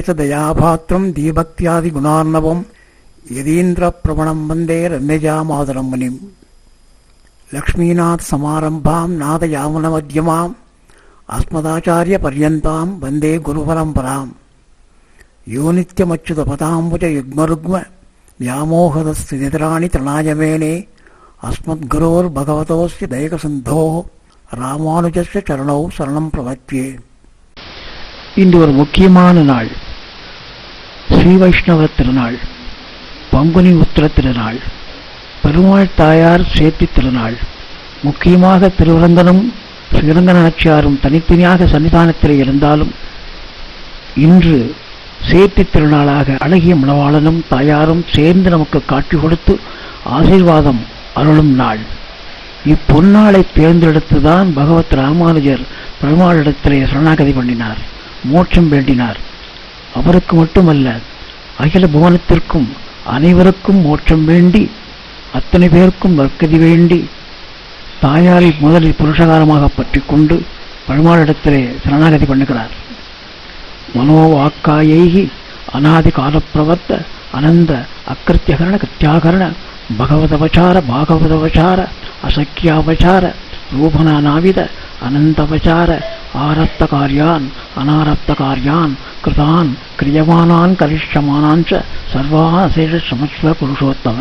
அசேஷ தயாபாத்திரம் தீபக்தியாதி குணார்ணவம் யதீந்திர பிரபணம் வந்தே ரம்யஜா மாதரம் முனிம். லக்ஷ்மீநாத் சமாரம்பாம் நாதயாமன மத்தியமாம் அஸ்மதாச்சாரிய பர்யந்தாம் வந்தே குரு பரம்பராம். யோ நித்யமச்சுத பதாம்புஜ யுக்மருக்ம வியாமோகதஸ்திதிராணி தரணாயமேனே அஸ்மத்குரோர் பகவதோஸ்ய தயகசிந்தோ ராமானுஜஸ்ய சரணௌ சரணம் பிரபத்யே. இன்று ஒரு முக்கியமான நாள், ஸ்ரீ வைஷ்ணவ திருநாள், பங்குனி உத்திர திருநாள், பெருமாள் தாயார் சேர்த்தி திருநாள். முக்கியமாக திருவரங்கனும் ஸ்ரீரங்கநாச்சியாரும் தனித்தனியாக சன்னிதானத்தில் இருந்தாலும் இன்று சேர்த்தி திருநாளாக அழகிய மணவாளனும் தாயாரும் சேர்ந்து நமக்கு காட்சி கொடுத்து ஆசீர்வாதம் அருளும் நாள். இப்பொன்னாளை தேர்ந்தெடுத்துதான் பகவத் ராமானுஜர் பெருமாளிடத்திலே சரணாகதி பண்ணினார், மோட்சம் வேண்டினார். அவருக்கு மட்டுமல்ல, அகில புவனத்திற்கும் அனைவருக்கும் மோட்சம் வேண்டி, அத்தனை பேருக்கும் நற்கதி வேண்டி தாயாரை முதலில் புருஷகாரமாக பற்றி கொண்டு பெருமாளிடத்திலே சரணாகதி பண்ணுகிறார். மனோவாக்காயைகி அநாதி காலப்பிரவர்த்த அனந்த அக்கிருத்தியகரண கிருத்தியாகரண பகவதவசார பாகவதவசார அசக்கியாவசார ரூபனாவித அனந்தவசார ஆரப்த காரியான் அனாரப்த காரியான் கிருதான் கிரியமானான் கரிஷ்யமானான் சர்வாசேஷ சமஸ்வ புருஷோத்தம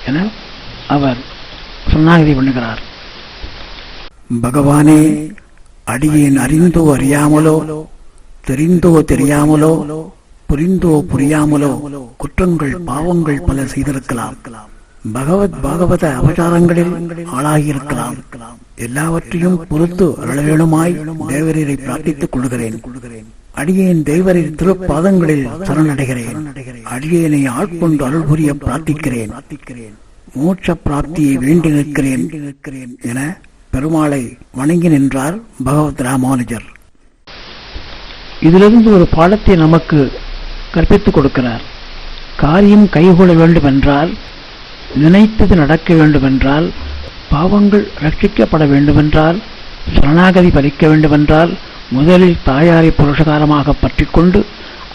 என அவர் சரணாகதி பண்ணுகிறார். பகவானே, அடியேன் அறிந்தோ அறியாமலோ, தெரிந்தோ தெரியாமலோ, புரிந்தோ புரியாமலோ குற்றங்கள் பாவங்கள் பல செய்திருக்கலாம். பாகவத அவதாரங்களில் ஆளாகியிருக்கலாம். எல்லாவற்றையும் பொறுத்து அருளவேணுமாய் தேவரீரை பிரார்த்தித்துக் கொள்கிறேன். அடியேன் தேவரின் திருப்பாதங்களில் சரணடைகிறேன். அடியேனை ஆட்கொண்டு அருள் புரிய பிரார்த்திக்கிறேன். மோட்ச பிராப்தியை வேண்டி நிற்கிறேன் என பெருமாளை வணங்கி நின்றார் பகவத் ராமானுஜர். இதிலிருந்து ஒரு பாடத்தை நமக்கு கற்பித்துக் கொடுக்கிறார். காரியம் கைகூட வேண்டுமென்றால், நினைத்தது நடக்க வேண்டுமென்றால், பாவங்கள் ரட்சிக்கப்பட வேண்டுமென்றால், சரணாகதி பலிக்க வேண்டுமென்றால் முதலில் தாயாரை புருஷகாரமாக பற்றி கொண்டு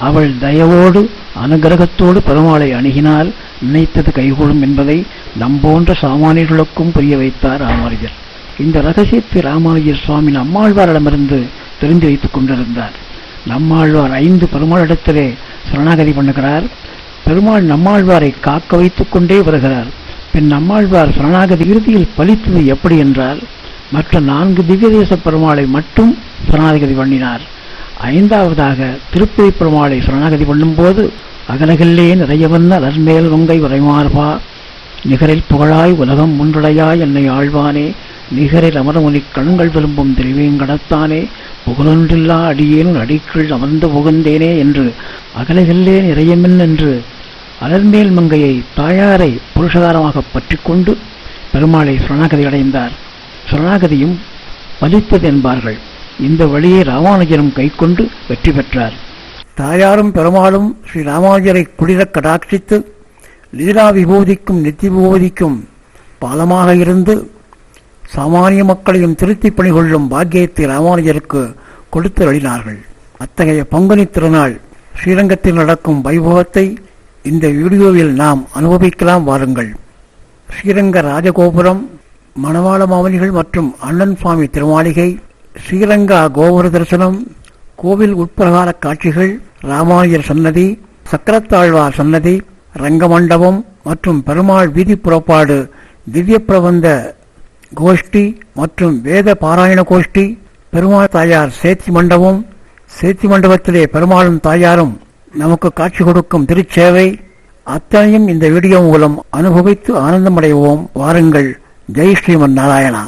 அவள் தயவோடு அனுகிரகத்தோடு பெருமாளை அணுகினால் நினைத்தது கைகூடும் என்பதை நம்போன்ற சாமானியர்களுக்கும் புரிய வைத்தார் ராமானுஜர். இந்த ரகசியத்தை ராமானுஜர் சுவாமி நம்மாழ்வாரிடமிருந்து தெரிந்து வைத்துக் கொண்டிருந்தார். நம்மாழ்வார் 5 பெருமாளிடத்திலே சரணாகதி பண்ணுகிறார். பெருமாள் நம்மாழ்வாரை காக்க வைத்துக் கொண்டே வருகிறார். பின் நம்மாழ்வார் சரணாகதி இறுதியில் பலித்தது எப்படி என்றால், மற்ற 4 திவ்யதேச பெருமாளை மட்டும் சரணாகதி பண்ணினார். 5வதாக திருப்பதி பெருமாளை சரணாகதி பண்ணும்போது, அகலகில்லே நிறையவந்த அலர்மேல் வங்கை உரைமார்பா நிகரில் புகழாய் உலகம் முன்றுடையாய் என்னை ஆழ்வானே நிகரில் அமரமுனி கண்கள் விரும்பும் திருவேங்கடத்தானே புகழொன்றில்லா அடியேனும் அடிக்குள் அமர்ந்து புகுந்தேனே என்று அகலகில்லே நிறையமின் என்று அலர்மேல் மங்கையை தாயாரை புருஷகாரமாக பற்றி கொண்டு பெருமாளை சரணாகதி அடைந்தார். சரணாகதியும் பலித்தது என்பார்கள். இந்த வழியை ராமானுஜரும் கை கொண்டு வெற்றி பெற்றார். தாயாரும் பெருமாளும் ஸ்ரீ ராமானுஜரை குளிர கடாட்சித்து லீலா விபூதிக்கும் நித்திய விபூதிக்கும் பாலமாக இருந்து சாமானிய மக்களையும் திருத்தி பணி கொள்ளும் பாக்கியத்தை ராமானுஜருக்கு கொடுத்து அளினார்கள். அத்தகைய பங்குனி திருநாள் ஸ்ரீரங்கத்தில் நடக்கும் வைபவத்தை இந்த வீடியோவில் நாம் அனுபவிக்கலாம். வாருங்கள். ஸ்ரீரங்க ராஜகோபுரம், மணவாள மாமனிகள் மற்றும் அண்ணன் சுவாமி திருமாளிகை, ஸ்ரீரங்கா கோபுர தரிசனம், கோவில் உட்பிரகார காட்சிகள், ராமானுஜர் சன்னதி, சக்கரத்தாழ்வார் சன்னதி, ரங்கமண்டபம் மற்றும் பெருமாள் வீதி புறப்பாடு, திவ்ய பிரபந்த கோஷ்டி மற்றும் வேத பாராயண கோஷ்டி, பெருமாள் தாயார் சேத்தி மண்டபம், சேத்தி மண்டபத்திலே பெருமாளும் தாயாரும் நமக்கு காட்சி கொடுக்கும் திருச்சேவை, அத்தனையும் இந்த வீடியோ மூலம் அனுபவித்து ஆனந்தமடைவோம். வாருங்கள். ஜெய் ஸ்ரீமன் நாராயணா.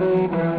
Thank you.